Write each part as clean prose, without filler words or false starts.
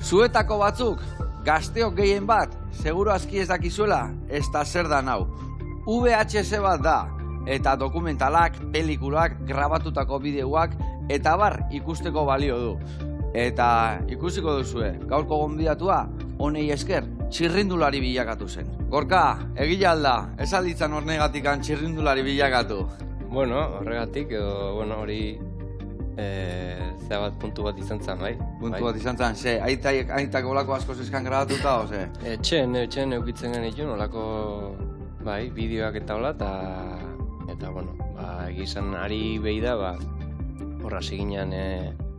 Zuetako batzuk, gazteok gehien bat, seguru aski ez dakizuela, ez da zer da nau. VHS bat da, eta dokumentalak, pelikulak, grabatutako bideoak, eta bar ikusteko balio du. Eta ikusiko duzue, gaurko gonbidatua, honei esker, txirrindulari bilakatu zen. Gorka, egila alda, ez alditzan hornegatikan txirrindulari bilakatu. Bueno, horregatik, hori zea bat puntu bat izan zen, bai? Puntu bat izan zen, ze, aitak olako asko zeskan grabatuta, oze? Etxen eukitzen genituen, olako, bai, bideoak eta hola, eta, egizan ari behi da, horra seginan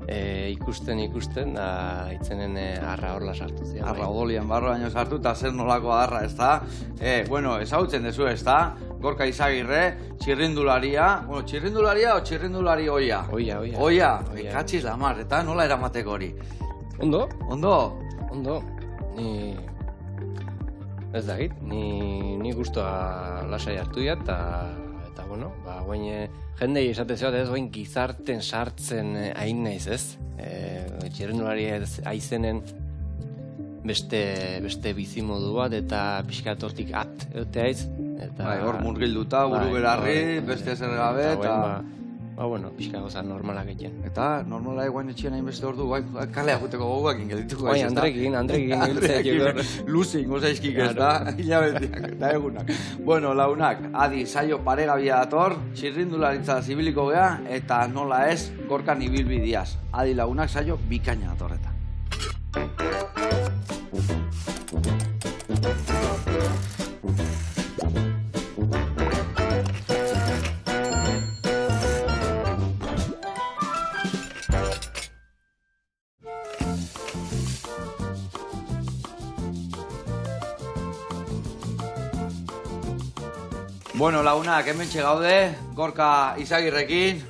ikusten, da itzenen arra horla sartu zian. Arra odolian barro baino sartu, eta zer nolako arra, ez da? Ezagutzen dezu, ez da? Gorka Izagirre, txirrindularia, txirrindularia o txirrindulari oia? Oia. Oia, katxiz lamar, eta nola eramateko hori? Ondo. Ondo? Ni... Ez da git, ni guztua lasai hartu diat, eta guain jendei esatezioat ez guain gizarten sartzen hain naiz, ez? Txirrindulari aizenen beste bizimodu bat eta pixkatortik egotea aiz. Hor murgilduta, buru berarri, beste zer gabe, eta... pixka goza normalak egin. Eta normala eguain etxien hain beste ordu, kalea juteko goguak ingeldituko aiz, ez da? Andrekin, luze ingo zaizkik ez da, hilabetiak eta egunak. Launak, adi, saio paregabia dator, txirrindularitza zibiliko gea, eta nola ez, Gorkan ibilbidiaz. Adi lagunak, saio bikaina datorreta. Lagunak, hementxe gaude, Gorka Izagirrekin.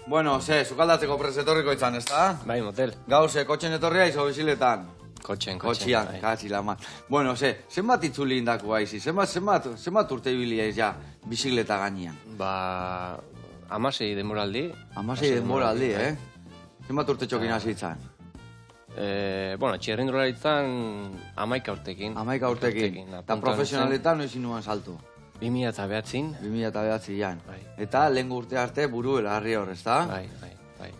Sukaldatzeko presetorriko izan, ez da? Bai, motel. Gauze, kotxen etorria izo biziletan? Kotxian. Katzi lama. Zenbat itzuli indako haizi? Zenbat urte ibili aiz ja bizikleta gainean? 16 denboraldi. 16 denboraldi, Zenbat urte txokin hasi itzan? Txirrindularitzan 11 urtekin. 11 urtekin. Eta profesionaletan noiz inuan saltu? 2009. 2009an. Eta lehen urte arte buru belarri hor, ez da? Bai.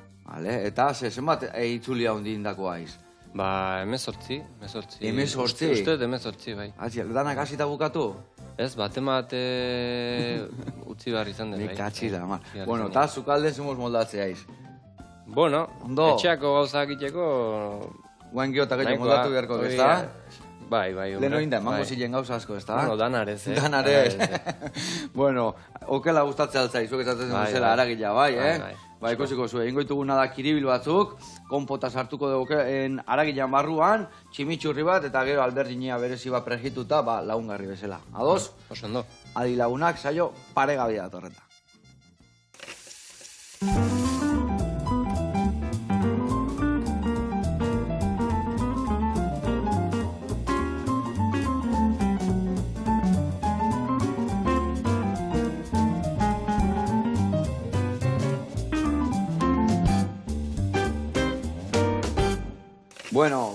Eta zenbat itzuli handi indako haiz? 18. 18? Uste 18, bai. Danak hasita bukatu? Ez, bate utzi behar izan den, bai. Katxi da, ma. Eta zukalden zemoz moldatzea haiz? Ondo. Etxeako gauzak itxeko... Guen giotak egin moldatu beharko, ez da? Bai. Lehen oin da, mango zilen gauza asko, ez da? Danarez, Danarez. Okela gustatzea altzai, zuek ezatzen zela aragila, bai, ikusiko zuen, ingoituguna da kiribil batzuk, konpota sartuko dugu aragilan barruan, tximitxurri bat, eta gero alberdinia berezi bat prejituta, lagungarri bezala. Ados? Oso ondo. Adi lagunak, saio paregabia datorreta.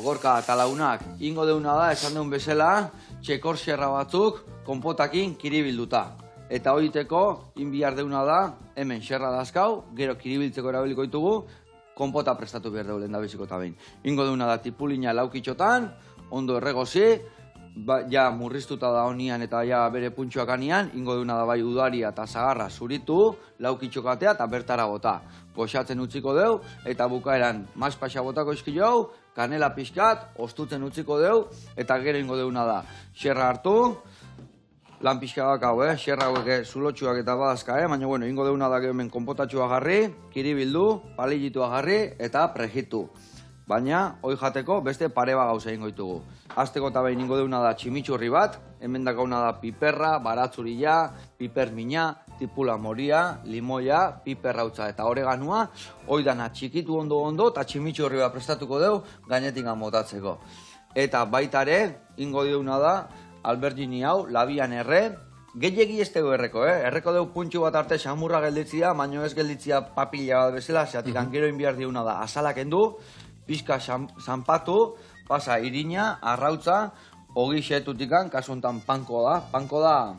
Gorka eta lagunak, ingo deuna da, esan deun bezala, txekor xerra batzuk, konpotakin kiribilduta. Eta horiteko, inbiar deuna da, hemen xerra dazkau, gero kiribiltzeko erabiliko ditugu, konpota prestatu behar deun lehen da biziko eta behin. Ingo deuna da, tipulina laukitxotan, ondo erregozi, ja murriztuta da honian eta ja bere puntxoak anian, ingo deuna da bai udaria eta zagarra zuritu, laukitxokatea eta bertara bota. Goxatzen utziko deu, eta bukaeran mazpaxa botako izkilo, kanela pixkat, ostutzen utziko deu, eta gero ingo deuna da. Xerra hartu, lan pixka bakau, xerra hauek zulotxuak eta badazka, baina ingo deuna da hemen konpotatxua jarri, kiribildu, palillitua jarri, eta prejitu. Baina, hoi jateko, beste pareba gauza ingo ditugu. Azteko eta behin ingo deuna da tximitxurri bat, hemen dakauna da piperra, baratzurila, piper mina, tipula moria, limoia, piperrautza eta oreganua, hoi dana txikitu ondo eta tximitxurri bat prestatuko deu, gainetik motatzeko. Eta baitare, ingo deuna da, albergini hau, labian erre, gehiegi ez dugu erreko, erreko dugu puntxu bat arte xamurra gelditzia, baino ez gelditzia papila bat bezala, zeatik gero inbiar deuna da, azalak endu, pixka zanpatu, pasa irina, arrautza, ogi xetutikan, kasu honetan panko da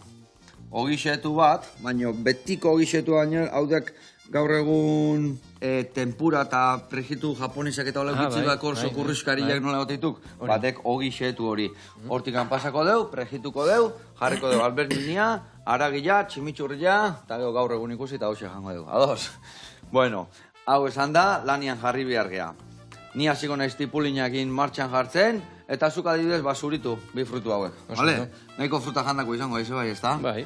ogi xetu bat, baina betiko ogi xetu baino, haudek gaur egun tempura eta prejitu japonesak eta olek bitzi bako sokurrizkariak nola goteituk, batek ogi xetu hori. Hortikan pasako deu, prejituko deu, jarriko deu alberninia, aragila, tximitxurria, eta gaur egun ikusi eta hoxe jango deu. Ados? Bueno, hau esan da, lanian jarri behar geha. Ni hasiko naiz tipulinakin martxan jartzen, eta zuk adibidez basuritu bi frutu hauek. Vale? Nahiko fruta jandako izango izo bai, ezta? Bai.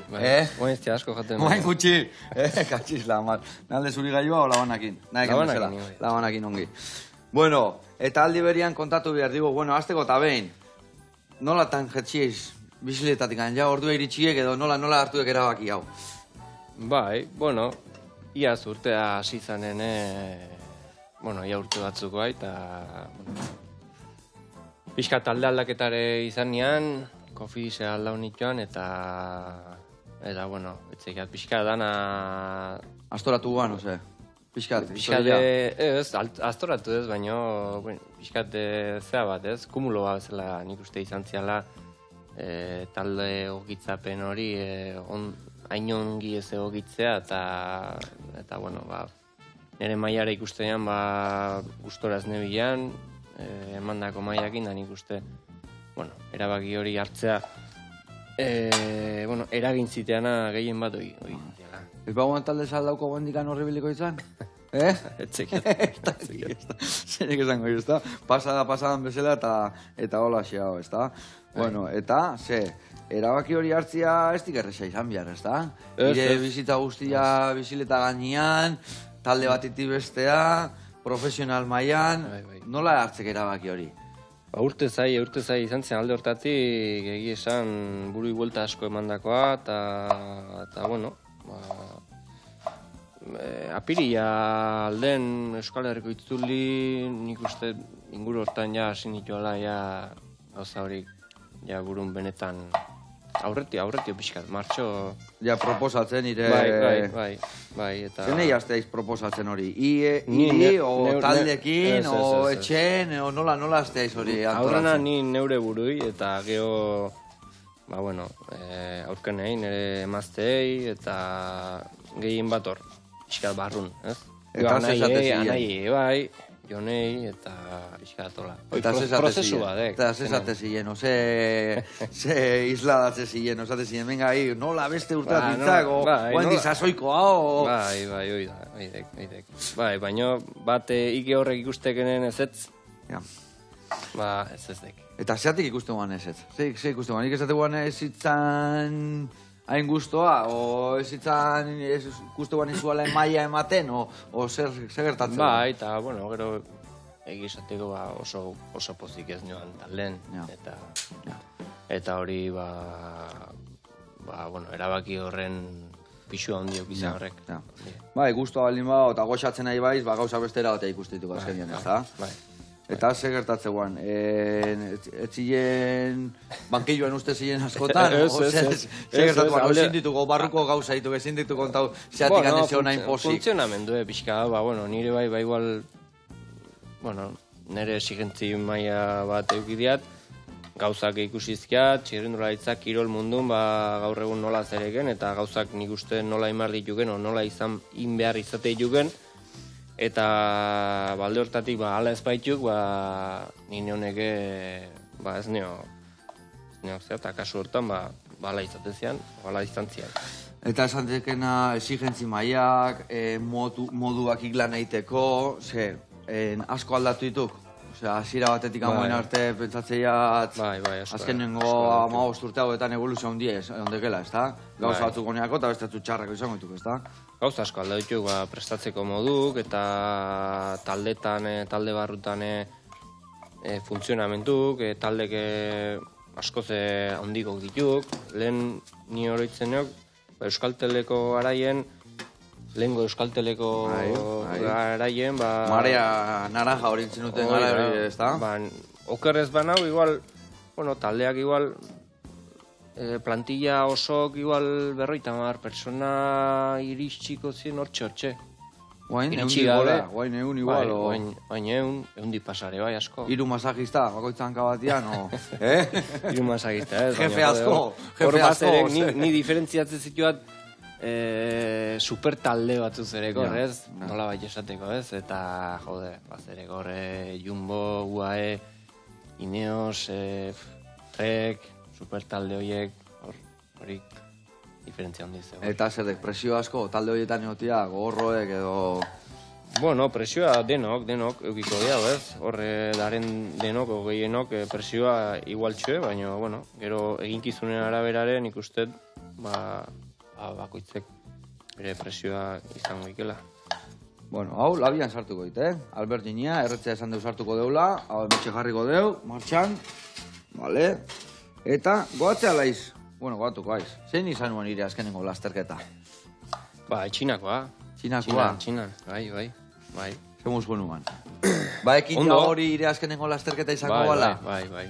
Oain ez asko jaten. Oain gutxi. Katxiz lamar. Nalde zuri gaioa o labanakin? Labanakin ongi. Bueno, eta aldi berian kontatu behar digu, bueno, azteko eta behin. Nolatan jetxiez biziletatik ja ordua iritsiek edo nola hartuek erabaki hau? Bai, bueno, iaz urtea hasi zanen, ia urte batzuko eta pixka talde aldaketare izan nian, Kofidise alda honitxoan, eta bueno, etzekiat pixka dana... Astoratu guan, ose? Pixkat, ez, astoratu ez, baina pixkat zea bat, ez? Kumulo bat zela nik uste izan ziala talde ogitzapen hori hain ongi ez egokitzea, eta bueno, nire mailara ikustean, gustoraz nebilan, emandako maiakin, da nik uste, erabaki hori hartzea, eragin ziteana gehien bat hori. Ez bagoan talde saldauko gondikan horribiliko izan? Etzekiat. Zerek esango, ezta? Pasadan bezala eta hola xeago, ezta? Bueno, eta, erabaki hori hartzia ez dikerreza izan behar, ezta? Ire bizita guztia bizileta gainean, talde batitik bestea, profesional mailan, nola hartzek erabaki hori? Urte zai izan zen alde hortatik egi esan buru buelta asko emandakoa, eta bueno, apiria alden Euskal Herriko itzuli, nik uste inguru hortan ja hasi nituela gauza hori burun benetan aurretio pixkat, martxo... Ja, proposatzen ire... Bai, eta... Zenei azteaiz proposatzen hori? Iri, o taldekin, o etxen, o nola azteaiz hori antolatzen? Aurrena ni neure burui, eta geho... aurkenei, nire emazteei, eta gehien bat hor, pixkat barrun, ez? Eta zezate bai, jonei eta iskatola. Prozesu bat, eta zezate ziren, ze isladatze ziren, zate ziren, venga, nola beste urteat bintzak, oen dizazoiko hau. Bai, oidek. Bai, baina bat ike horrek ikustekenen ez. Ez dek. Eta zeatik ikusten guan ez? Ze ikusten guan, ikesate guan ez zitzan... hain guztua, o ez ikusten guan izuala maia ematen, o zer gertatzen? Bai, eta, gero egizateko oso pozik ez nioan talen, eta hori, erabaki horren pixua handiok izan horrek. Bai, guztua baldin eta goxatzen nahi baiz, gauza bestera batea ikustituko azkenian, ez da? Bai. Eta ze gertatzen guan, ez ziren bankilloan uste ziren askotan? Ze gertatzen guan, ezin dituko barruko gauza ditu, ezin dituko kontau zeatik anezio nahin posik? Funtzionamendu, pixka, nire bai igual, nire esigentzi maila bat eukidiat, gauzak ikusizkiat, txirrendularitzak kirol mundun, gaur egun nola zereken, eta gauzak nik uste nola imar dituken, o nola izan inbehar izate dituken, eta balde hortatik ala ez baituk, nire honeke ez nio eta kasu hortan ala izatezian, ala izantzian. Eta esan dekena esigentzi mailak, moduak iglan egiteko, asko aldatu dituk? Hasiera batetik amoen arte pentsatzeat azkenengo 15 urte hauetan evoluzio handia ondekela, ez da? Gauza batzuk honeako eta beste batzuk txarrako izango dituk, ez da? Gauza asko alda dituk prestatzeko moduk eta talde barrutan funtzionamentuk, taldek askoz handikok dituk. Lehen ni oroitzenok, Euskalteleko garaien, lehengo Euskalteleko garaien, Marea naranja hori intzenuten gara hori, ez da? Okerrez banau, igual, taldeak igual, plantilla osok igual 50 persona iristxiko ziren hortxe. Guain, iritsi gabe. Guain egun igual, o... Guain egun dipasare, bai, asko. Hiru masajista, bakoitzan kabatian, o... Hiru masajista, ez? Jefe asko, jefe asko. Ni diferentziatzen zituat super talde batzu zerekor, ez? Nola bai esateko, ez? Eta, jode, bazerekor, Jumbo, UAE, Ineos, Trek, super talde horiek, horik diferentzia handiz. Eta zerdek, presio asko, talde horietan egotia, gogorroek edo... Bueno, presioa denok eukiko dira, ez? Horre daren denok, gehienok presioa igual txue, baina, bueno, gero eginkizunen araberaren ikustet, bakoitzek bere presioa izango ikela. Bueno, hau, labian sartuko dit, Albert Ginia, erretzea esan deu sartuko deula, hau emetxe jarriko deu, martxan, vale, eta goatzea laiz. Bueno, goatuko aiz. Zein izan nuen ire azkenengo lasterketa? Txinakoa. Txinakoa? Txinan, bai. Zemuz buenuan. Ekitia hori ire azkenengo lasterketa izango bala? Bai.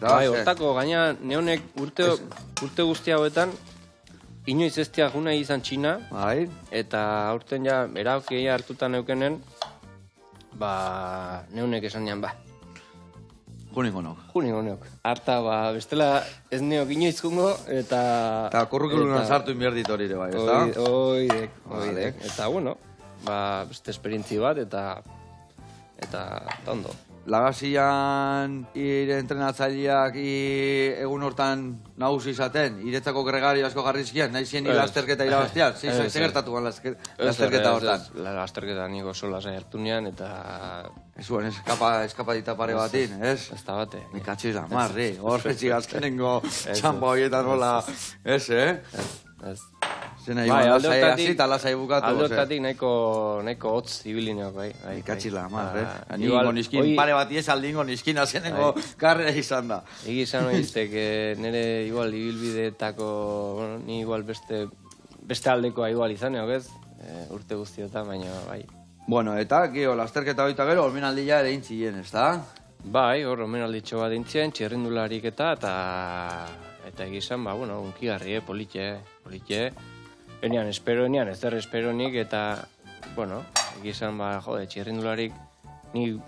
Hortako, gaina, neonek urte guzti hauetan, inoiz eztia guna izan Txina, eta aurten ja, eraokia hartutan eukenen, neonek esan nian, Juningo nok. Arta, bestela ez neok inoizkungo, eta... Eta kurrikulunan sartu inbier dit hori ere bai, ez da? Oidek. Eta, bueno, beste esperientzi bat, eta ondo. Lagazian ire entrenatzaileak egun hortan nagusi izaten, iretzako gregari asko jarrizkien, nahi zien lasterketa irabaztian, segertatu gan lasterketa hortan? Lasterketa niko sola hartu nian, eta... Ez zuen, eskapadita pare batin, ez? Ez da bate. Nikatxiz marri, horretxik azkenengo txampa horietan hola, ez, Ez. Zena iban lasai hasi eta lasai bukatu. Aldortatik nahiko hotz ibilinok, bai. Ikatxila, marre. Ningo niskin, pare bat iez aldingo niskin azenengo karrea izan da. Egi izan oiztek, nire igual ibilbideetako, bueno, ni igual beste aldekoa igual izan, ez? Urte guztiotan, baina, bai. Bueno, eta, gero, lasterketa hoita gero, omenaldia ere intzien, ez da? Bai, hor, omenalditxo bat intzien, txirrindularik eta egizan, bueno, unkigarri, politxe. Enian, ez der esperonik, eta, bueno, egizan, jode, txirrindularik, ni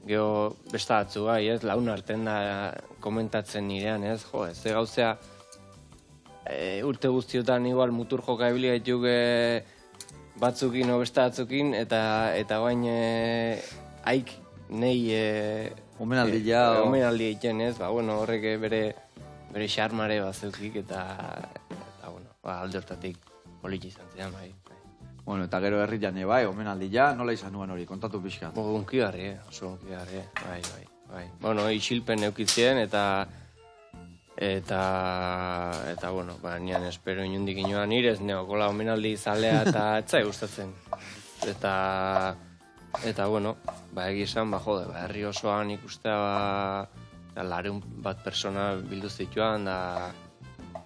geho bestatzu gai, ez, laun arten da komentatzen nirean, ez, jode, ze gauzea, urte guztiotan igual mutur joka ebilia dituk batzukin o bestatzukin, eta bain haik nei omenaldi egiten, ez, bueno, horrek bere xarmare bazeukik, eta bueno, alde hortatik politxe izan zidan, bai. Bueno, eta gero herrian bai, omenaldia, nola izan nuen hori, kontatu pixkat? Unkigarri, oso unkigarri, bai. Bueno, isilpen eukitzien, eta bueno, nian espero inundik inoan nirez neokola omenaldi zalea eta etzai gustatzen. Eta bueno, egizan, jode, herri osoan ikustea, lareun bat persona bildu zituan, da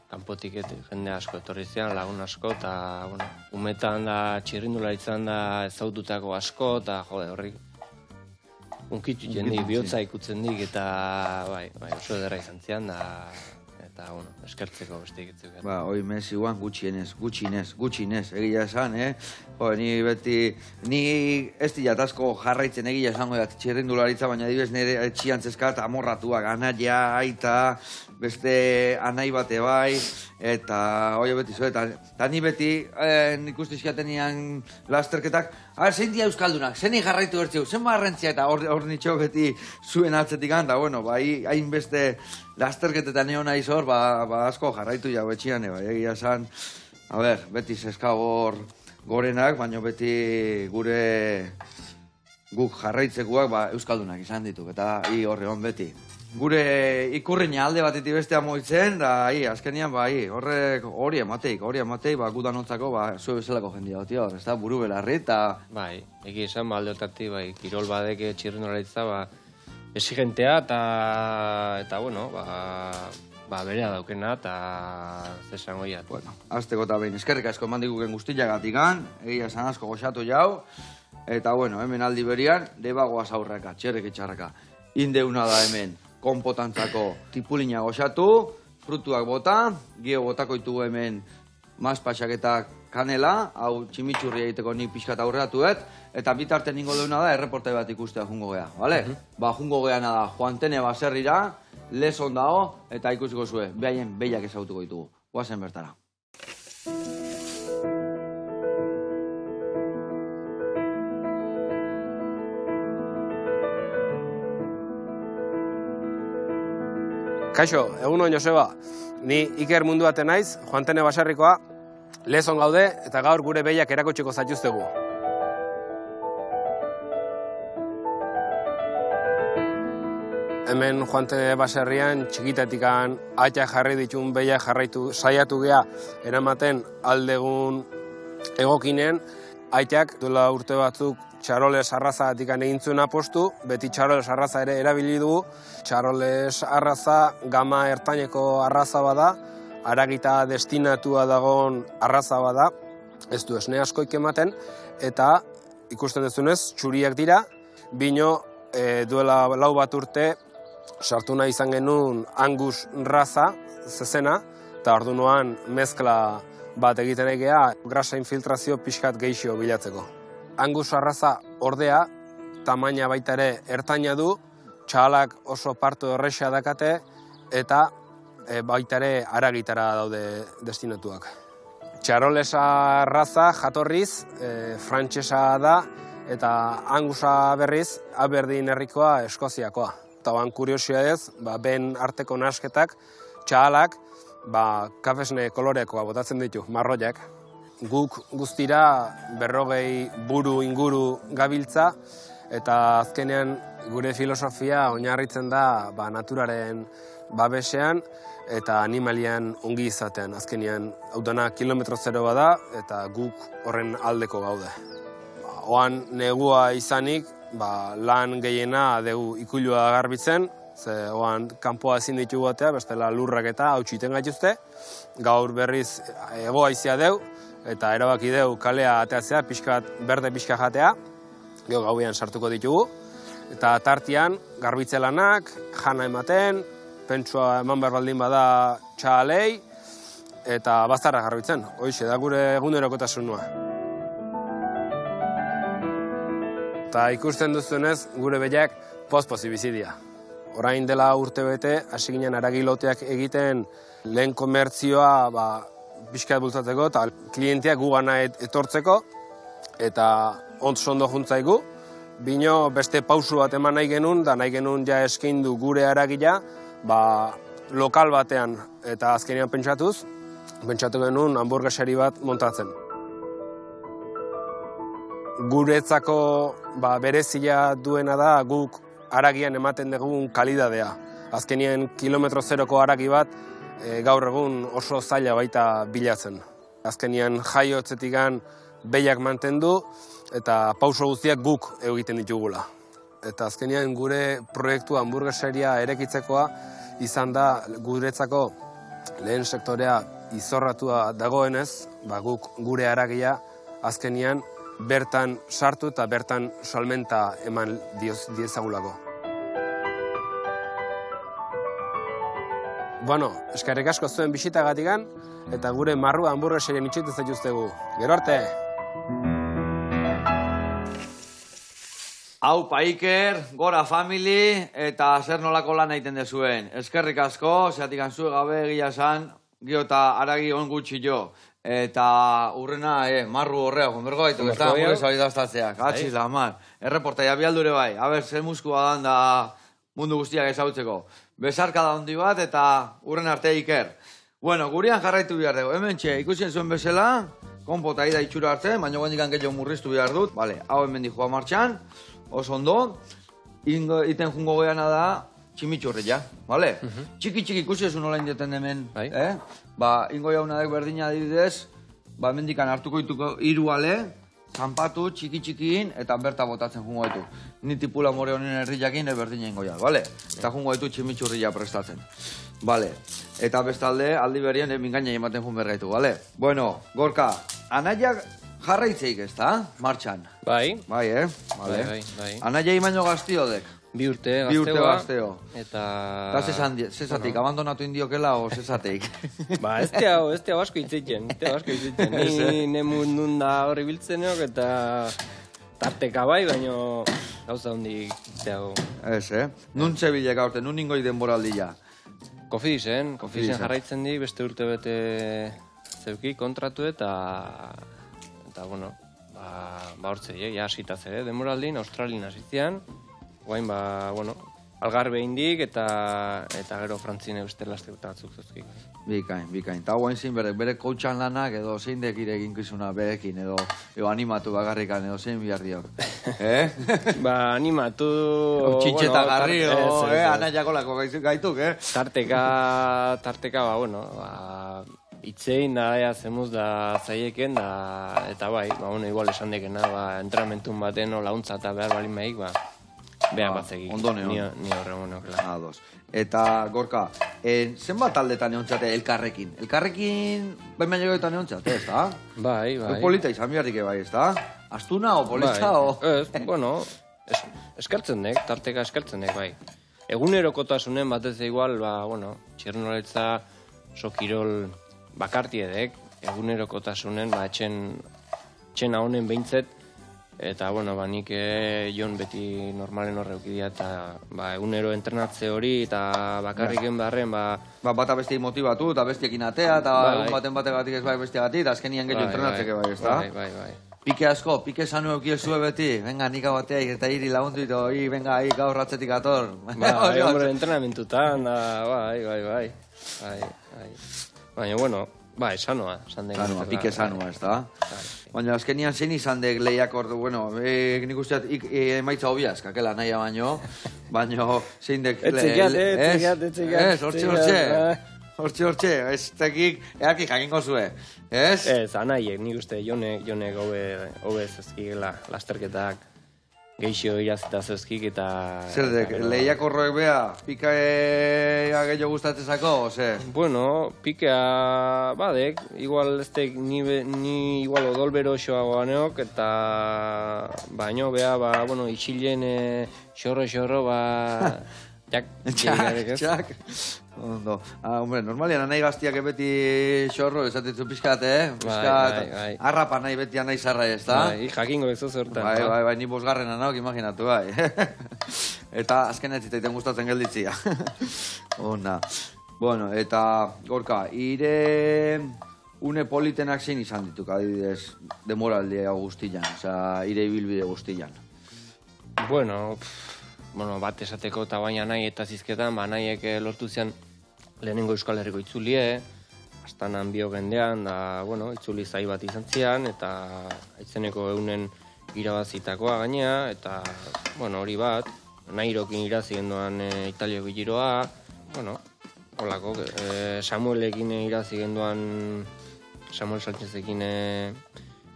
kanpotik jende asko etorri zian, lagun asko, eta, bueno, umetan da, txirrindularitzan da, ezaututako asko, eta, jode, horrik, unkitu jendik, bihotza ikutzen dik, eta, bai, oso edera izan zian, eta, bueno, eskertzeko beste ikitzuk. Hoi Messi guan gutxinez, egia esan, ni beti, ni ez diat asko jarraitzen egia esango da txirrindularitza, baina dibez nire etxiantzeskat amorratuak, anaia, aita, beste anai bate bai, eta hoi beti zo, eta ni beti nik uste izkiatenian lasterketak, zein dia euskaldunak, zein jarraitu bertzeu, zen barrentzia, eta hor nitxo beti zuen atzetik handa, bueno, hain beste lasterketetan egon nahi zor, asko jarraitu jau etxian, egia esan, beti zeskagor gorenak, baina beti guk jarraitzekoak euskaldunak izan dituk, eta horre hon beti. Gure ikurriña alde batetik bestea moitzen, da azkenian hori emateik, gudanotzako zue bezalako jendia gotia hor, ez da, buru belarri, eta... Bai, egi esan, alde hortatik, kirol badek txirrindularitza, exigentea, eta bueno, berea daukena, eta zesan goiat. Bueno, azteko eta behin, eskerrik asko eman diguken guztiagatikan, egia esan asko goxatu jau, eta bueno, hemen aldi berian, debagoaz aurraka, txerrek itxarraka. Indeuna da hemen, konpotantzako tipulina goxatu, frutuak bota, gio botako ditugu hemen mazpatxak eta kanela, hau tximitxurri egiteko nik pixkat aurreatuet, eta bitarte ningo deuna da erreportai bat ikustea jungo gea, bale? Ba, jungo geana da, Joantene baserrira, lezon dago, eta ikusiko zue, behaien behiak ezagutuko ditugu. Guazen bertara. Kaixo, egunon Joseba. Ni Iker Munduate naiz, Joantene baserrikoa, lezon gaude eta gaur gure behiak erakutsiko zaituztegu. Hemen Joantene baserrian txikitetikan aitak jarri ditun behiak jarraitu saiatu gea eramaten aldegun egokinen. Aitak duela urte batzuk Txaroles arrazagatik egin zuen apostu, beti Txaroles arraza ere erabili dugu. Txaroles arraza gama ertaineko arraza bada, haragita destinatua dagoen arraza bada, ez du esne askoik ematen, eta ikusten duzunez, txuriak dira, bino duela 4 bat urte sartu nahi izan genuen Angus raza, zezena, eta ordunoan mezkla bat egiten egea, grasa infiltrazio pixkat geixio bilatzeko. Angus arraza ordea, tamaina baita ere ertaina du, txahalak oso parto erresa dakate, eta baita ere haragitara daude destinatuak. Txarolesa arraza jatorriz, frantsesa da, eta Angusa berriz, Aberdeen herrikoa Eskoziakoa. Eta ban kuriosia ez, ben arteko nasketak, txahalak, kafesne kolorekoa botatzen ditu, marroiak. Guk guztira 40 buru inguru gabiltza, eta azkenean gure filosofia oinarritzen da naturaren babesean eta animalian ongi izatean. Azkenean hau dena kilometro zero bada eta guk horren aldeko gaude. Oan negua izanik, lan gehiena dugu ikuilua garbitzen, ze oan kanpoa ezin ditugu batea, bestela lurrak eta hautsiten gaituzte. Gaur berriz hego-haizea deu, eta erabaki deu kalea ateatzea, berde pixka jatea, gero gauean sartuko ditugu. Eta tartian, garbitze lanak, jana ematen, pentsua eman behar baldin bada txahalei, eta baztarra garbitzen. Hoixe da gure egunerokotasunua. Eta ikusten duzunez, gure behiak poz-pozi bizidia. Orain dela urte bete, hasi ginen haragiloteak egiten lehen komertzioa pixkat bultzatzeko eta klienteak gugana etortzeko eta ondo juntzaigu. Bino beste pausu bat eman nahi genuen, da nahi genuen ja eskaindu gure haragila lokal batean eta azkenean pentsatu genuen hamburguesari bat montatzen. Guretzako berezia duena da guk haragian ematen dugun kalidadea. Azkenean kilometro zeroko haragi bat gaur egun oso zaila baita bilatzen. Azkenean jaiotzetikan behiak mantendu eta pauso guztiak guk egiten ditugula. Eta azkenean gure proiektu hamburgueseria erekitzekoa izan da guretzako lehen sektorea izorratua dagoenez, guk gure haragia azkenean bertan sartu eta bertan salmenta eman diezagulako. Eskerrik asko zuen bisitagatikan, eta gure marrua hamburgueserien itxoitu zaituztegu. Gero arte! Aupa Iker, gora family, eta zer nolako lan egiten dezuen. Eskerrik asko, zeatik anzue gabe egia esan, gio eta haragi on gutxi jo. Eta urrena, marru horrea, konbergo gaitu, ez da, gure zabidaztatzeak, atxiz da, man. Erreportaia bialdure bai, haber, zer muskua dan da mundu guztiak ezautzeko. Besarka da hondi bat, eta urren arte Iker. Bueno, gurian jarraitu behar dugu. Hemen txe, ikusien zuen bezala, konpota ida itxura hartzen, baina guendikan gehiago murriztu behar dut. Vale, hau hemen dijoa martxan, oso ondo. Iten jungo geana da, tximitxurria, vale? Txiki ikusi ezu nola indeten hemen, ingo jaunadek berdina adibidez, hemendikan hartuko dituko 3 ale, zanpatu, txikiin, eta berta botatzen jungo ditu. Ni tipula more honen herriakin berdina ingo ja, vale? Eta jungo ditu tximitxurria prestatzen. Vale, eta bestalde, aldi berrien, mingaina ematen jun bergaitu, vale? Bueno, Gorka, anaiak jarraitzeik ez da, martxan? Bai. Bai, vale. Bai. Anaia imaino gaztiodek. 2 urte Bi urte gazteoa. gazteo. Eta... Eta zezatik, abandonatu indiokela o zezatik? Ba, ez te asko hitzeiten, Ni nemundun da horri biltzeneok eta tarteka bai, baino gauza hondik teago. Ez, Nun zebilek aurte, nun ingoi denboraldia? Kofidisen Kofidisen. jarraitzen di, beste urte bete zeuki kontratu eta bueno, ba hortze, ja hasita ere, denboraldin, Australien hasizian, guain bueno, Algarbe indik eta gero Frantzine beste lasterketa batzuk zuzkik. Bikain. Eta guain zin bere coachan lanak edo zein dekire eginkizuna berekin edo animatu bakarrikan edo zein behar diok. Ba, animatu... Txintxeta garri, ana jakolako gaituk, Tarteka, bueno, itzein da, zemuz da zaieken, eta bai, igual esan dekena, entramentun baten launtza eta behar balin behik, behar batzegik. Ondone hon. Ni horregun okela. Ados. Eta, Gorka, zenbat taldetan egontzate elkarrekin? Elkarrekin, bain joetan egontzate, ez da? Bai. Polita izan biharrik bai, ez da? Astuna o polita o... Ez, bueno, eskertzen dek, tarteka eskertzen dek, bai. Egunerokotasunen batez igual, bueno, txirnoletza, sokirol bakartiedek, egunerokotasunen, etxena honen behintzet, eta, bueno, nik jon beti normalen horreukidia, eta egunero entrenatze hori, eta bakarriken beharren, bata besti motibatu, eta bestiekin atea, eta egun bategatik ez bai bestiagatik, eta azkenian gehiago entrenatzeke bai, ez da? Bai. Pike asko, pike sanu eukiezue beti, venga, nik batea eta hiri lagundu ito, venga, gaur ratzetik ator. Hombre, entrenamentutan, bai. Baina, bueno, sanoa, sandek. Sanoa, pike sanoa, ez da? Baina, azkenian zein izan dek lehiak ordu, bueno, nik usteat emaitza hobiaz, kakela naia baino, zein dek... Etxekiat. Hortxe, ez tekik, eakik jakingo zue, ez? Ez, anaiek, nik uste, jonek hobe zezkikela, lasterketak, geixo irazita zezkik eta... Zer dek, lehiak horroek beha, pikaea gehiago gustatzezako, ose? Bueno, pikea badek, igual ez dek, ni igual odolbero xoagoa neok, eta baino beha, bueno, itxilen xorro, Jak. Ondo. Hombre, normalian nahi gaztiak beti xorro, esatetzu pixkat, Bai. Arrapa nahi beti nahi zarra ez, da? Bai, jakingo ez zertan. Bai, ni bosgarrena nauk, imaginatu, bai. Eta azken ez zitaiten gustatzen gelditzia. Ona. Bueno, eta, Gorka, ire une politenak zein izan dituk, adibidez, demoraldia guztian, oza, ire ibilbide guztian. Bueno, bat esateko eta baina nahi eta zizketan, nahiek lortu zian lehenengo Euskal Herriko itzulie, astanan bio gendean, da, bueno, itzuli zai bat izan zian, eta aitzeneko eunen irabazitakoa gainea, eta, bueno, hori bat, Nairokin irazi genduan Italiako giroa, bueno, holako, Samuelekin irazi genduan, Samuel Sanchezekin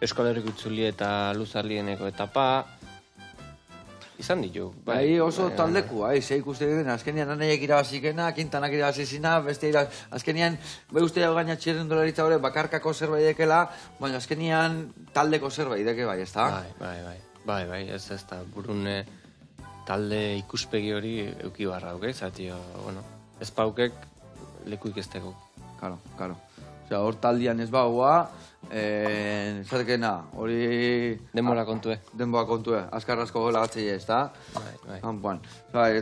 Euskal Herriko itzulie eta Luzarlieneko etapa, izan ditu. Bai, oso taldeku, ze ikuste den, azkenian anaiek irabazikena, Quintanak irabazizina, beste azkenian, uste jau gaina txirrendularitza hori, bakarkako zerbait dekela, baina azkenian taldeko zerbait deke bai, ez da? Bai, ez da, burun talde ikuspegi hori euki barra duke, zati, bueno, ez paukek leku ikesteko. Karo. Osea, hor taldian ez bagoa, zatekena, hori... Denbora kontue. Azkarrazko gola gatzei ez, da? Bai.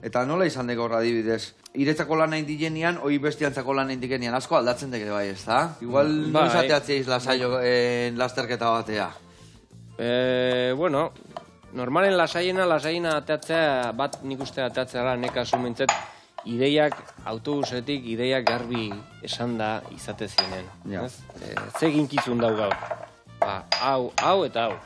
Eta nola izan deko horra adibidez? Iretzako lan nahi digenian, hoi bestiantzako lan nahi digenian, asko aldatzen deke bai, ez da? Igual noiz ateatzeiz lasterketa batea? Bueno, normalen lasaiena ateatzea, bat nik uste ateatzea da, neka sumentzet, ideiak, autobusetik ideiak garbi esan da izate zienen. Ze ginkizun dau gaur. Hau eta hau.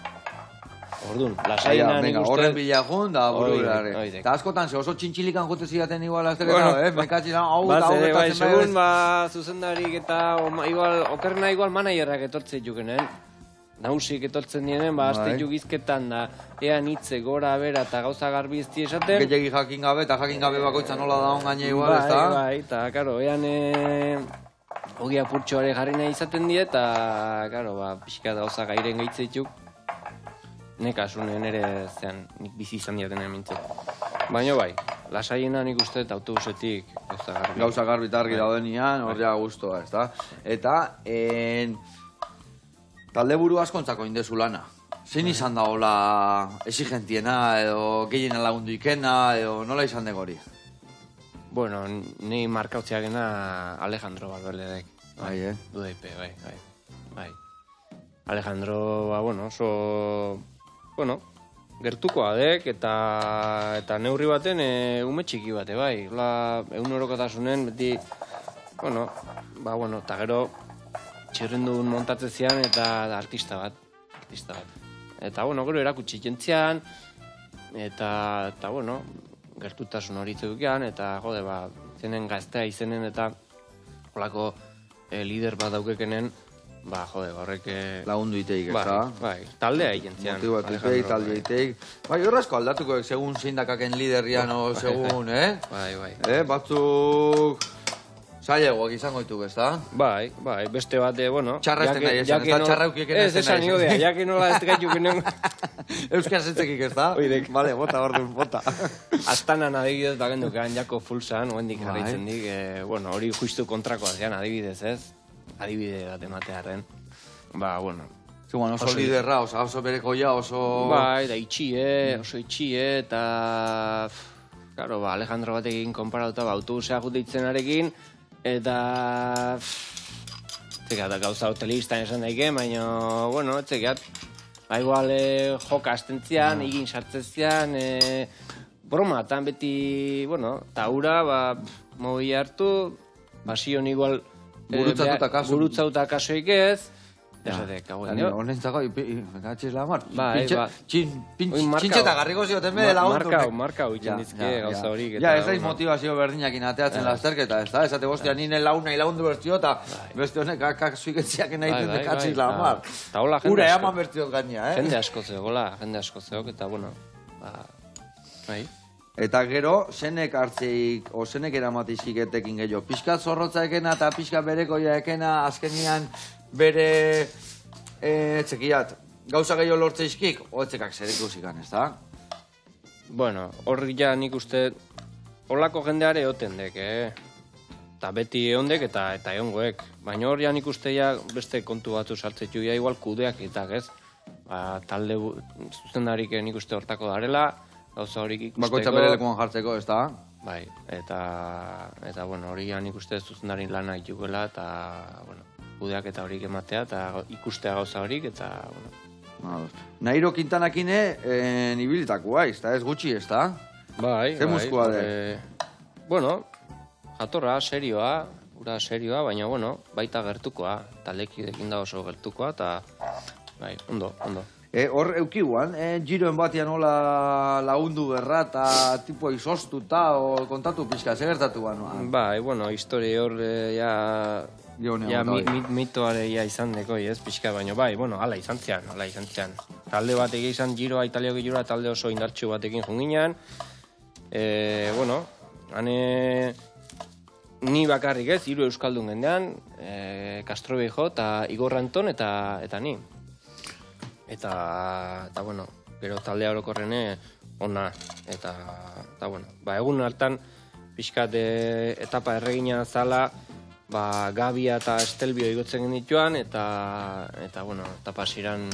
Orduan, lasaiena nik uste... Horren bila jun da bururare. Eta askotan, oso txintxilikan jute zidaten igual lasterketa, mekatzi da, hau eta hau eta zenbait. Segun, zuzendarik eta okerna igual manaierrak etortzei jukenen. Nausik etortzen dienen, azte jugizketan da, ean hitze gora bera eta gauza garbi izti esaten. Gehiagi jakin gabe eta jakin gabe bakoitza nola da gaine igual, ez da? Bai, eta, karo, ean ogia purtsoare jarri nahi izaten die, eta, karo, pixka da gauza gairen gaitzeituk, nekasunen ere, zean, nik bizi izan diaten emintzet. Baina bai, lasaiena nik uste autobusetik gauza garbi. Gauza garbi eta argi daudenean, horria guztua, ez da? Eta, talde buru askontzako indezu lana. Zein izan da hola exigentiena, edo gehiena lagundu ikena, edo nola izan dego hori? Bueno, ni markautzeagena Alejandro Balbeledek. Bai, Dudaipe, bai. Alejandro, bueno, oso, gertukoa dek, eta neurri baten ume txiki bate, bai. Ola, egunerokotasunen, beti, eta gero, txirrendun montatzezian eta artista bat. Eta, gero erakutsi jentzian, eta gertutasun hori zeukean, eta, zenen gaztea izenen, eta holako lider bat daukekenen, horrek... Lagundu iteik, ez da? Bai, taldea jentzian. Motibatu iteik, talde iteik. Bai, horrezko aldatuko, segun zein dakaken liderian, segun, Bai. Batzuk... Zailegoak izango dituk, ez da? Bai, beste bat, Txarra ez nahi esan, ez da txarraukik ez esan iodea, jake nola ez gaituk enen... Euskara zentzekik, ez da? Oidek. Bale, bota. Aztanan adibidez bagendukan, jako fulsan, oendik jarraitzen dik, hori justu kontrakoa zean adibidez, ez? Adibide bat ematearen. Oso liderra, oso berekoia, oso... Bai, da oso itxie, eta... Claro, Alejandro batekin konparatuta, autobusea juteitzen eta... Txekat, gauza hotelistan esan daike, baina, txekat, igual joka astentzian, egin sartzezian, bromatan beti, eta hura, mobi hartu, basion igual... Gurutzatuta kasuik ez, esatek, honentzako, gatxiz lamar. Pintxe eta garriko zioten bede laguntu. Markau, itxen dizke gauza horik. Ja, ez daiz motivazio berdinakin ateatzen lasterketa, ez da? Esate bostia, ninen lagundu bertzio, eta beste honek kasuik etziak nahi dut gatxiz lamar. Ura eaman bertziot gaina, Jende asko zeok, eta, bai. Eta gero, zenek hartzeik, o zenek eramatizkik etekin gehiago. Piskat zorrotza ekena eta piskat berekoia ekena azkenian bere txekiat. Gauza gehiago lortzeizkik, oetzekak zer ikusikan, ez da? Horrik ja nik uste, holako jendeare oten dek, Eta beti eondek eta eongoek. Baina hor ja nik uste beste kontu batzu sartzetu igual kudeak itak, ez? Talde zuzendarik nik uste hortako darela, gauza horik ikusteko... Bakoitza bere lekuan jartzeko, ez da? Bai, eta hori nik uste zuzendarin lana itxukoela, eta, kudeak eta horik ematea, eta ikustea gauza horik, eta, Nairo Quintanakine nibilitakoa, ez da? Ez gutxi, ez da? Bai, Ze muskua de? Jatorra, serioa, baina, baita gertukoa, taldekidekin da oso gertukoa, eta, bai, ondo. Hor eukiguan, giroen batian hola lagundu berra eta tipo izostuta o kontatu pixka, segertatu ganoan? Bai, histori hor mitoare izan deko, ez pixka, baina bai, ala izan zian. Talde bat izan giroa, italiako giroa, talde oso indartxu batekin junginan. Ni bakarrik ez, 3 euskaldun gendean, Castro Beijo eta Igor Anton eta ni. Eta, gero taldea orokorrene ona, eta, egun hartan pixkat etapa erregina zala, Gabia eta Estelbio igotzen genituan, eta etapa ziren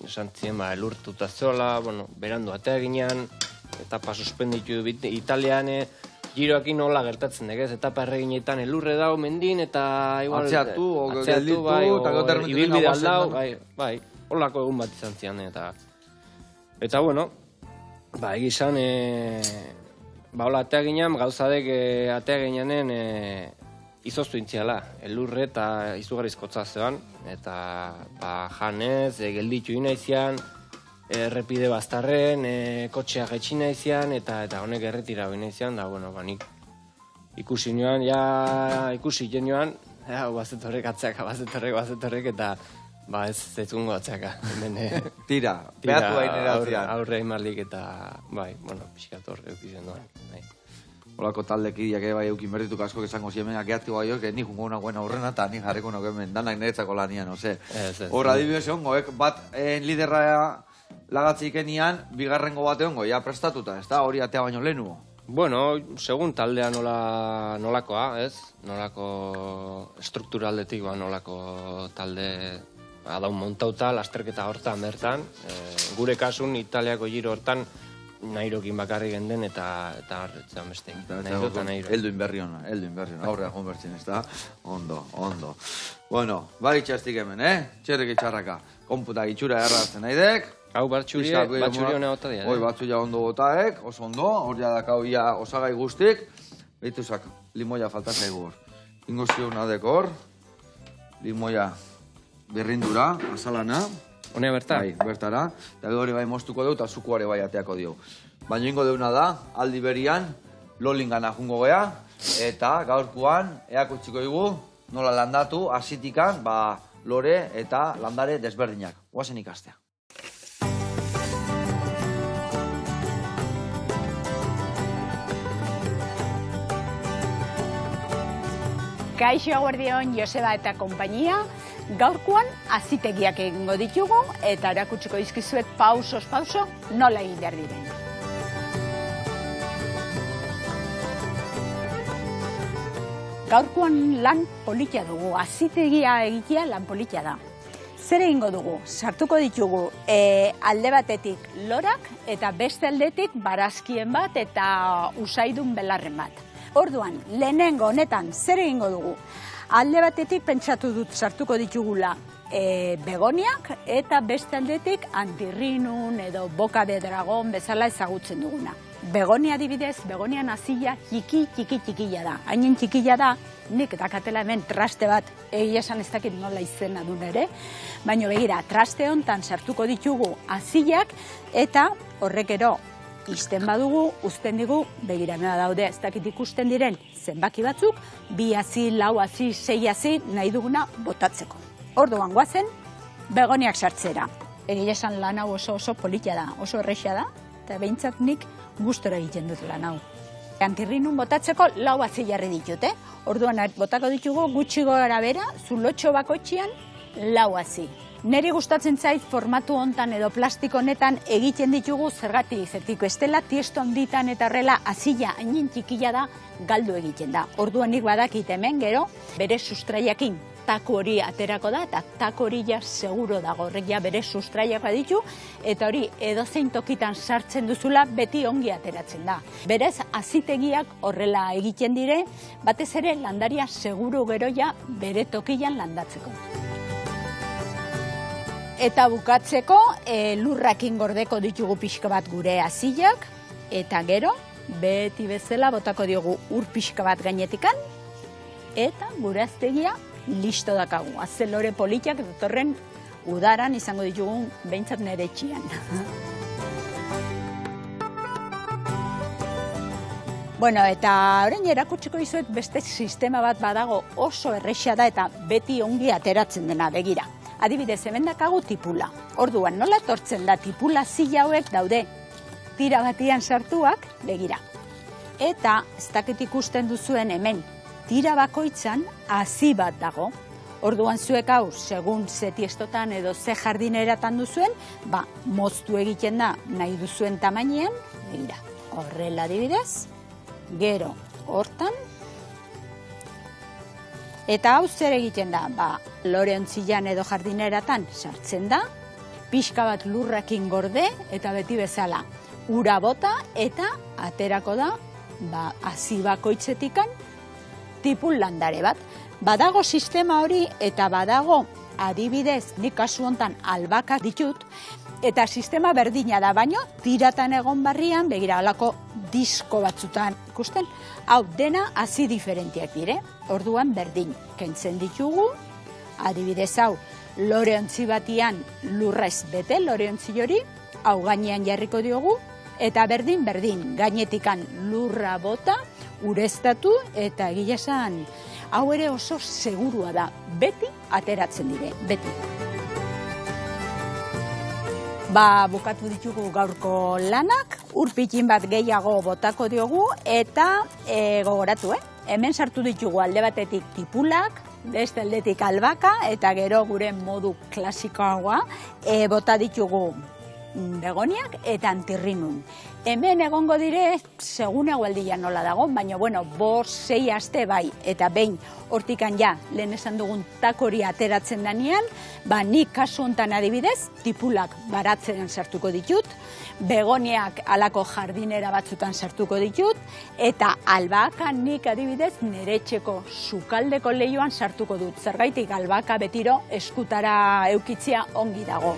esan ziren, elurtuta zola, berandu atea ginean, etapa suspenditu Italian, giroakin nola gertatzen dek ez, etapa erreginetan elurre dau mendin, eta igual... Atzeatu, gelditu, eta goterretu ibilbide aldau, bai. Holako egun bat izan zian, eta egizan, hola atea ginean, gauzadek atea gineanen izoztu intziala, elurre eta izugarrizkotza zean, eta janez, gelditu inaizian, errepide bastarren, kotxea gaitxin naizian, eta honek erretira inaizian, da, nik ikusi genioan, bazetorrek atzeaka, bazetorrek, eta ez zetungo atzeaka. Tira, behatu hain eratzean. Aurre aimarlik eta, pixkator eukizien doan. Olako taldekideak bai eukin berdituk asko esango ziemenak gehatiko bai hori, ni jungo nagoen aurrena eta ni jarriko nagoen danak niretzako lanian, ose. Hor adibidez ongo, bat liderra lagatzik enian, bigarrengo batean goia prestatuta, ez da, hori atea baino lehenuo. Bueno, segun taldea nolakoa, ez? Nolako strukturaldetik, nolako talde daun montauta, lasterketa hortan bertan. Gure kasun, Italiako giro hortan, Nairokin bakarri genden eta horretzen beste. Nairo eta Nairo. Elduin berri hona, aurrea konbertzen, ez da? Ondo. Bueno, baritxastik hemen, Txerrik itxarraka. Konputa gitxura erratzen naidek. Hau batxuri hona gota dira. Hoi batxuria ondo gotaek, oso ondo, hor jadakau ia osagai guztik. Behituzak, limoia falta zaigu hor. Ingo zion adek hor, limoia berrindura, azalana. Honea berta? Bai, bertara. Eta hori bai moztuko dugu eta zukuare bai ateako dio. Baina ingo deuna da, aldi berian, lolingana jungo gea, eta gaurkoan, eakutsiko dugu, nola landatu, azitikan, lore eta landare desberdinak. Oazen ikastea. Kaixo eguerdion, Joseba eta konpainia, gaurkoan azitegiak egingo ditugu eta erakutsiko dizkizuet pausos pauso nola egin behar diren. Gaurkoan lan polita dugu, azitegia egitea lan polita da. Zer egingo dugu? Sartuko ditugu alde batetik lorak eta beste aldetik barazkien bat eta usaidun belarren bat. Orduan, lehenengo honetan zer egingo dugu? Alde batetik pentsatu dut sartuko ditugula begoniak eta beste aldetik antirrinun edo boka de dragon bezala ezagutzen duguna. Begonia adibidez, begonia nazila txiki-txiki-txikila da. Hainen txikila da, nik dakatela hemen traste bat, egia esan ez dakit nola izena duen ere, baina begira, traste hontan sartuko ditugu azilak eta horrek ero izten badugu, uzten digu, begirana daude, ez dakit ikusten diren zenbaki batzuk, 2 hazi, 4 hazi, 6 hazi nahi duguna botatzeko. Orduan goazen, begoniak sartzera. Egia esan lan hau oso polita da, oso erresa da, eta behintzat nik gustora egiten dut lan hau. Antirrinun botatzeko 4 hazi jarri ditut, Orduan botako ditugu gutxi gora bera, zulotxo bakoitzean 4 hazi. Neri gustatzen zait formatu hontan edo plastiko honetan egiten ditugu zergatik zertiko estela tiesto handitan eta horrela azila hainin txikila da galdu egiten da. Orduan nik badakit hemen gero bere sustraiakin tako hori aterako da eta tako hori ja seguro dago horrek ja bere sustraiak baditu eta hori edozein tokitan sartzen duzula beti ongi ateratzen da. Berez azitegiak horrela egiten dire batez ere landaria seguru gero ja bere tokian landatzeko. Eta bukatzeko lurrakin gordeko ditugu pixka bat gure azilak, eta gero beti bezala botako diogu ur pixka bat gainetikan, eta gure aztegia listo dakagu. Aze lore politiak datorren udaran izango ditugun behintzat nere etxian. Bueno, eta orain erakutsiko dizuet beste sistema bat badago oso erresa da eta beti ongi ateratzen dena begira. Adibidez, hemen dakagu tipula. Orduan, nola etortzen da tipula zila hauek daude tira batian sartuak, begira. Eta, ez dakit ikusten duzuen hemen, tira bakoitzan hazi bat dago. Orduan zuek hau, segun ze tiestotan edo ze jardineratan duzuen, moztu egiten da nahi duzuen tamainean, begira. Horrela adibidez, gero hortan, eta hau zer egiten da, lore ontzilan edo jardineratan sartzen da, pixka bat lurrakin gorde eta beti bezala ura bota eta aterako da, hazi bakoitzetikan tipul landare bat. Badago sistema hori eta badago adibidez, nik kasu hontan albakak ditut, eta sistema berdina da, baino tiratan egon barrian, begira alako disko batzutan ikusten, hau dena hazi diferentiak dire, orduan berdin kentzen ditugu, adibidez hau lore ontzi batian lurrez bete, lore ontzi hori, hau gainean jarriko diogu, eta berdin gainetikan lurra bota, ureztatu eta egia esan, hau ere oso segurua da, beti ateratzen dire, beti. Bukatu ditugu gaurko lanak, urpitin bat gehiago botako diogu eta gogoratu, hemen sartu ditugu alde batetik tipulak, beste aldetik albaka eta gero gure modu klasikoagoa bota ditugu begoniak eta antirrinun. Hemen egongo dire, segun egualdia nola dago, baina, bueno, 5-6 aste bai, eta behin hortikan ja, lehen esan dugun takori ateratzen danean, nik kasu hontan adibidez, tipulak baratzen sartuko ditut, begoniak alako jardinera batzutan sartuko ditut, eta albaka nik adibidez nire etxeko sukaldeko lehioan sartuko dut. Zergaitik albaka betiro eskutara eukitzia ongi dago.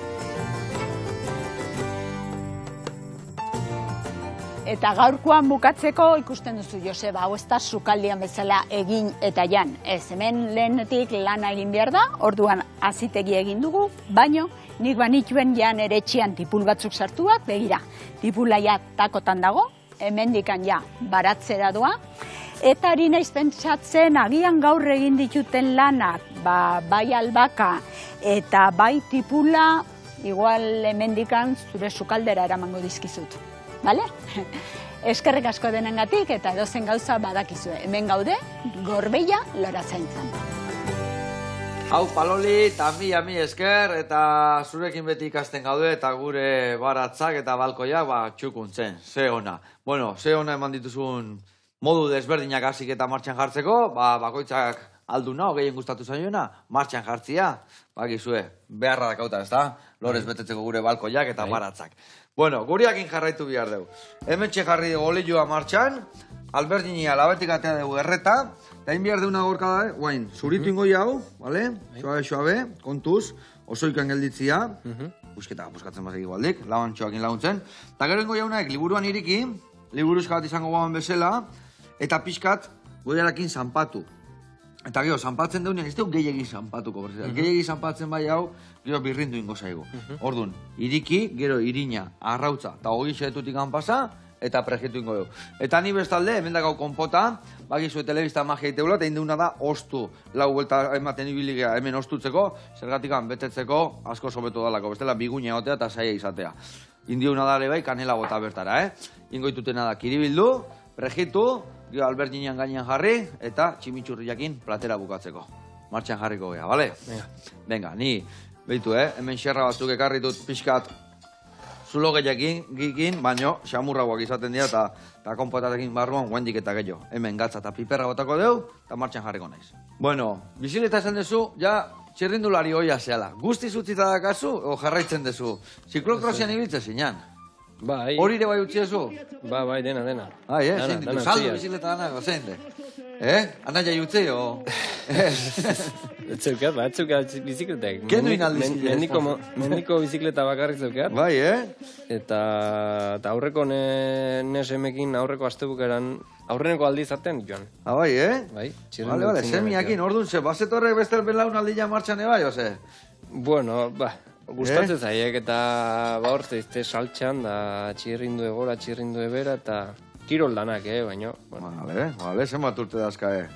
Eta gaurkoan bukatzeko ikusten duzu, Joseba, hau ez da sukaldian bezala egin eta jan. Ez, hemen lehenetik lana egin behar da, orduan azitegi egin dugu, baino nik banituen jan ere etxean tipul batzuk sartuak, begira, tipula ja takotan dago, hemendikan ja baratzera doa, eta ari naiz pentsatzen agian gaur egin dituten lanak, bai albaka eta bai tipula, igual hemendikan zure sukaldera eramango dizkizut. Bale? Eskerrik asko denengatik eta edozen gauza badakizue. Hemen gaude, Gorbeia lorazaintzan. Hau, Paloli, eta mi esker, eta zurekin beti ikasten gaude, eta gure baratzak eta balkoiak txukuntzen, ze ona. Bueno, ze ona eman dituzun modu desberdinak hasik eta martxan jartzeko, bakoitzak alduna, gehien gustatu zaioena, martxan jartzia, bakizue, beharra dakauta, ez da? Lorez betetzeko gure balkoiak eta baratzak. Bueno, guriakin jarraitu bihar dugu. Hemen jarri dugu olioa martxan, Albertinia labetik atea dugu erreta, eta hain bihar deuna gorka da, guain, zuritu ingoi hau, bale? Suabe, kontuz, oso ikan gelditzia, busketa buskatzen bazek igualdik, labantxoakin laguntzen, eta gero ingoi haunak liburuan iriki, liburuzka bat izango guaman bezala, eta pixkat goiarakin zanpatu. Eta gero, zanpatzen deunean, ez dugu gehiagin zanpatuko, gehiagin zanpatzen bai hau, gero birrindu ingo zaigu. Orduan, iriki, gero irina, arrautza, eta hogi xetutik pasa, eta prejetu ingo dugu. Eta ni bestalde, hemen dakau konpota, bakizue telebista magia iteula, eta indeuna da ostu. Lau buelta ematen ibiligea hemen ostutzeko, zergatik betetzeko asko sobetu dalako, bestela biguña egotea eta saia izatea. Indiuna da ere bai, kanela bota bertara, Ingoitutena da kiribildu, prejitu, gero Albertinian gainean jarri, eta tximitxurriakin platera bukatzeko. Martxan jarriko gea, bale? Venga, ni, behitu, hemen xerra batzuk ekarri dut pixkat zulo gehiakin, baino, xamurragoak izaten dira, eta konpotatekin barruan guendik eta gehiago. Hemen gatza eta piperra botako deu, eta martxan jarriko naiz. Bueno, bizileta esan dezu, ja, txirrindulari hoia zehala. Guzti zutzita dakazu, o jarraitzen dezu. Ziklokrosian ibiltze zinan. Bai. Hori ere bai utzi ezu? Bai, dena. Bai, zein ditu, saldo bizileta danak, zein de? Ana jai utzi, o? Etzeukat bizikletek. Kendu inaldi bizikletak? Mendiko bizikleta bakarrik zeukat. Bai, Eta aurreko nesemekin aurreko astebukeran aurreneko aldiz artean joan. Bai, Bai, Bale, semiakin, orduan, bazetorrek beste belau aldia martxan ebai, ose? Bueno, gustatzen zaiek eta hortze izte saltxan da txirrindu egora, txirrindu ebera eta kirol danak, baina. Bale, zenbat urte dazka, 10,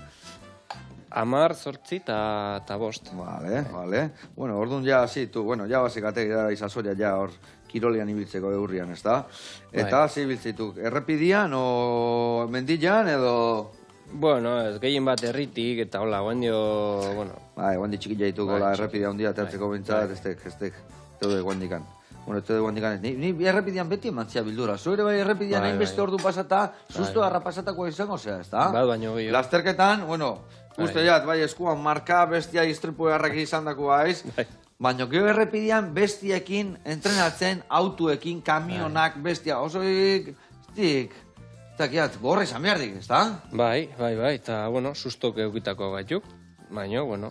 8 eta 5. Bale. Bueno, orduan ja, ja basikatek da izazoria ja hor kirolian ibiltzeko eurrian, ez da? Eta zibiltzituk, errepidian o mendian edo... Bueno, ez gehien bat erritik eta hola, guendio, bueno... Guendi txikila dituko la errepidia hundia tertzeko bintzat, ez teude guendikan. Bueno, ez teude guendikan ez. Ni errepidian beti emantzia bildura. Zu ere bai errepidian hain beste ordu pasata, susto harra pasatako izango zea, ez da? Baino gehiago. Lasterketan, bueno, uste jat, bai eskuan marka bestia iztripu errak izan dako aiz, baina gero errepidian bestiekin entrenatzen, autuekin, kamionak, bestia, oso Zakiat, gorra izan behardik, ez da? Bai, eta, bueno, sustok eukitako gaituk, baina, bueno,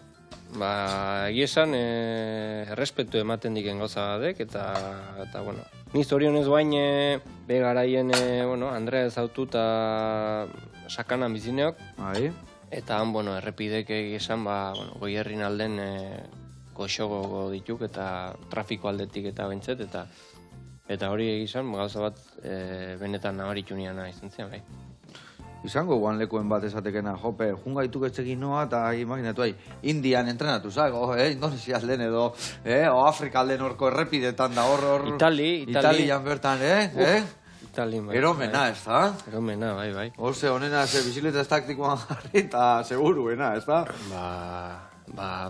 egiesan errespetu ematen diken gauza badek, eta, bueno, ni zorionez bain begaraien, bueno, Andrea ezautu eta sakanan bizineok, eta han, bueno, errepidek egiesan, bueno, goierrin alden goxogo dituk, eta trafiko aldetik eta bentzet, eta hori egizan, gauza bat benetan nabaritu niana izan zen, bai. Izango guan lekuen bat esatekena, jope, jungaituk etxekin noa, eta imaginatu, Indian entrenatu, zago, Indonesia alden edo, o Afrika alden orko errepidetan da, hor... Italian bertan, Italian, bai. Eromena, ez da? Eromena, bai. Horze, honena, bizileta ez taktikoan jarri, eta seguruena, ez da?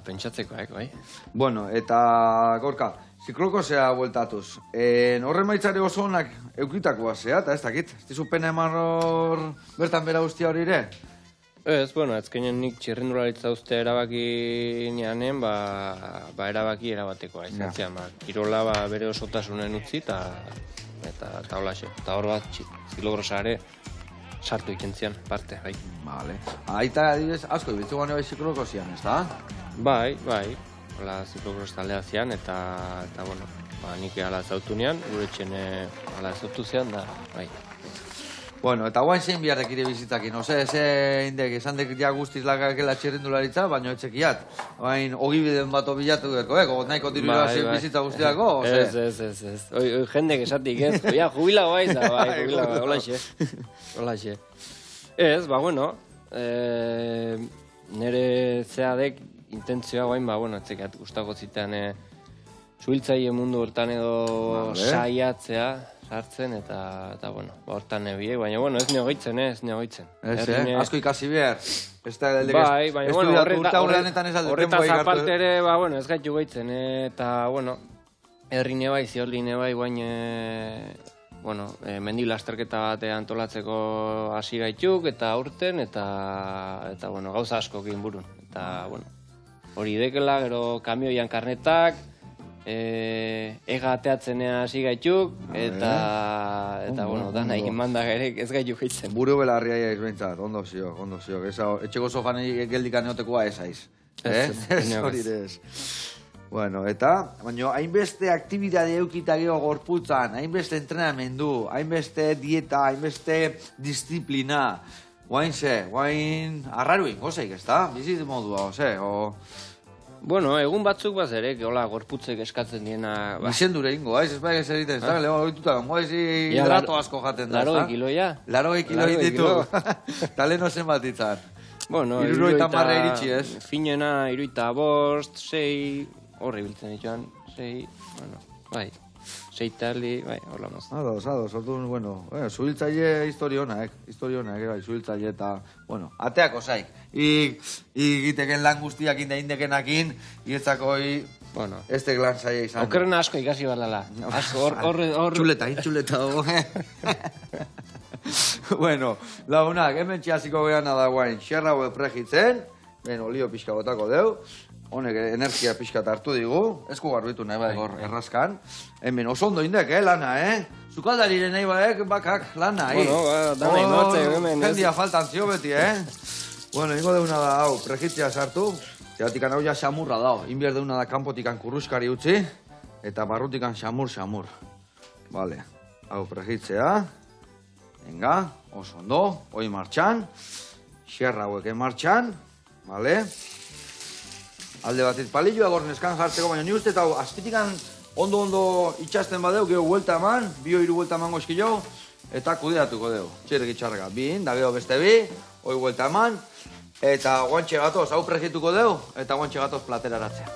Pentsatzeko, bai. Bueno, eta, gorka, Ziklokosea bueltatuz. Horren maitzare oso onak eukitakoa zea, eta ez dakit. Ez dizu pena eman hor bertan bera guztia hori ere? Ez, bueno, azkenen nik txirrindularitza uste erabaki nianen, erabaki erabatekoa izan zian. Kirola bere osotasunen utzi eta holaxe. Eta hor bat ziklokrosare sartu ikentzian, parte, bai. Vale. Aita, adibidez, asko ibiltzu gane bai ziklokosian, ez da? Bai. Hola, ziklokros taldea zian, eta bueno, nik ala zautu nian, gure txene ala zautu zian, da, bai. Bueno, eta guain zein biharrek ire bizitakin, ose, indek, esan dek ja guztiz lagakela txirrindularitza, baina etxekiat. Guain, ogibiden bat obilatu deko, nahiko diru bizitza guztiako, ose? Ez. Jendek esatik, ez? Ja, jubilao baiz da, bai, jubilao, holaxe. Ez, bueno, nire zeadek intentzioa guain, bueno, etxekiat guztako zitean suhiltzaile mundu hortan edo saiatzea, sartzen, eta bueno, hortan nebie, baina, bueno, ez neogitzen. Asko ikasi behar. Bai, baina, bueno, horretaz aparte ere, bueno, ez gaitu gaitzen, eta, bueno, herri nebai, ziorli nebai, baina, bueno, mendi lasterketa bat antolatzeko hasi gaituk, eta aurten, eta, bueno, gauza asko egin burun, eta, bueno, hori dekela, gero kamioian karnetak, ega ateatzenea hasi gaituk, eta bueno, da nahi emandak ere ez gaituk gaitzen. Buru belarria jaiz behintzat, ondo zio. Etxeko sofan geldikan neotekoa ez aiz. Ez hori ez. Bueno, eta, baina, hainbeste aktibidade eukita geho gorputzan, hainbeste entrenamendu, hainbeste dieta, hainbeste disiplina, guain arraruin, gozeik, ez da? Bizit modua, Bueno, egun batzuk baz ere, hola, gorputzek eskatzen diena... Bizendure ingo, ez bai ez egiten, ez da? Lego oituta, hidrato asko jaten da, ez da? 80 kilo, ja? 80 kilo ditu. Eta leheno zen bat itzan. Bueno, 70 iritsi, ez? Finena, 75, 6, horre biltzen dituan, 6, bueno, bai. 6 taldi, bai, hola moz. Ados, orduan, bueno, zuhiltzaile historionak, bai, zuhiltzaile eta, bueno, ateako zaik. Igiteken lan guztiak indekenakin, ietzakoi, bueno, ez tek lan zaila izan. Okerren asko ikasi barlala. Asko, hor... Txuleta, Bueno, lagunak, hemen txasiko gehan da guain, xerra hau pregitzen, ben, olio pixka botako deu, honek energia pixka hartu digu, esku garbitu nahi badak hor errazkan. Hemen oso ondo indek, lana, Zukaldariren nahi badak bakak lana, Bueno, da nahi nortze, hemen. Jendia faltan zio beti, Bueno, ingo deuna da, hau, pregitzea sartu. Zeratikan hau ja xamurra da, inbier deuna da kanpotikan kurruskari utzi, eta barrutikan xamur. Vale, hau pregitzea. Venga, oso ondo, hoi martxan. Xerra hauek martxan, vale. Alde batit palilloa gorneskan jartzeko, baina ni uste eta azpitikan ondo itxasten badeu, geho huelta eman, 2-3 huelta emango eskilo, eta kudeatuko deu. Txirrik itxarraka, bin, da geho beste bi, hoi huelta eman, eta guantxe gatoz, hau prejituko deu, eta guantxe gatoz plateraratzea.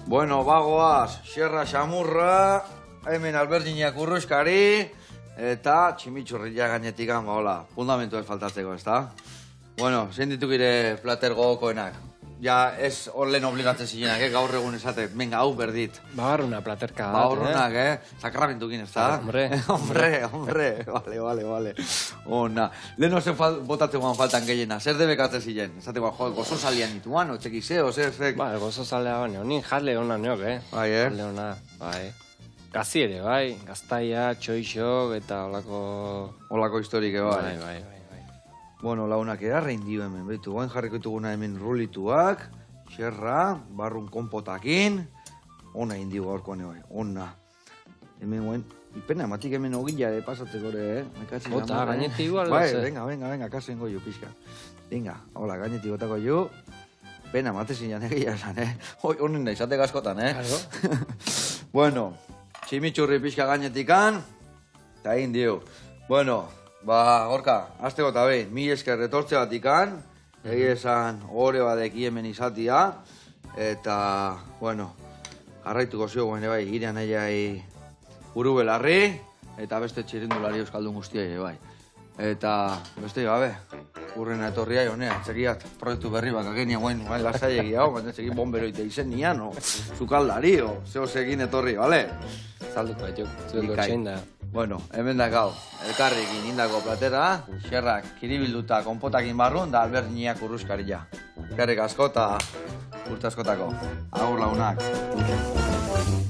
Bueno, bagoaz, xerra xamurra, hemen alberdiniak urruskari, eta tximitxurria gainetik hola, fundamentu ez faltatzeko, ez da? Bueno, zein ditukire plater gogokoenak. Ja, ez horlen obligatzen zilenak, gaur egun esatek, venga, hau berdit. Bagarruna platerka. Bagarrunak, Sakramentukin, ez da? Hombre, vale. Ona, lehen ozen botatzen guan faltan gehiena, zer debekatzen zilen? Esateko, gozo salian dituan, otxeki zeo, zer... Ba, gozo salea baina, honin jarle hona neok, Bai, Jarle hona, bai. Gazi ere, bai, gaztaia, txoixok eta Olako historike, bai. Bai. Bueno, launak erarrein dio hemen, behitu, guain jarriko dituguna hemen rulituak, xerra, barrun konpotakin, ona indio gaurkoan bai, ona. Hemen guain, ipena, matik hemen ogila pasatzeko ere, Bota, gaineti igual. Bai, venga, kasen goio pixka. Venga, hola, gaineti gotako jo, pena, matezin jan egia esan, honen da, izate askotan, Claro. Bueno, tximitxurri pixka gainetikan, eta egin dio. Bueno, gorka, azteko eta behin, 1000 esker retortze bat ikan, esan ore badeki hemen izatia, eta, bueno, jarraituko zio guen bai, irean eiai buru belarri, eta beste txirindulari euskaldun guztia bai. Eta, beste gabe, urrena etorria honea, txekiat proiektu berri bak agenia guen, lasaiegi hau, baina txekin bomberoite izen nian, o zukaldari, o zehozekin etorri, bale? Zalduko, zuek gotxein da. Bueno, hemen da gau, elkarrikin indako platera, xerrak kiribilduta konpotakin barrun, da alberdiniak urruskaria. Karrik asko eta urte askotako. Agur lagunak.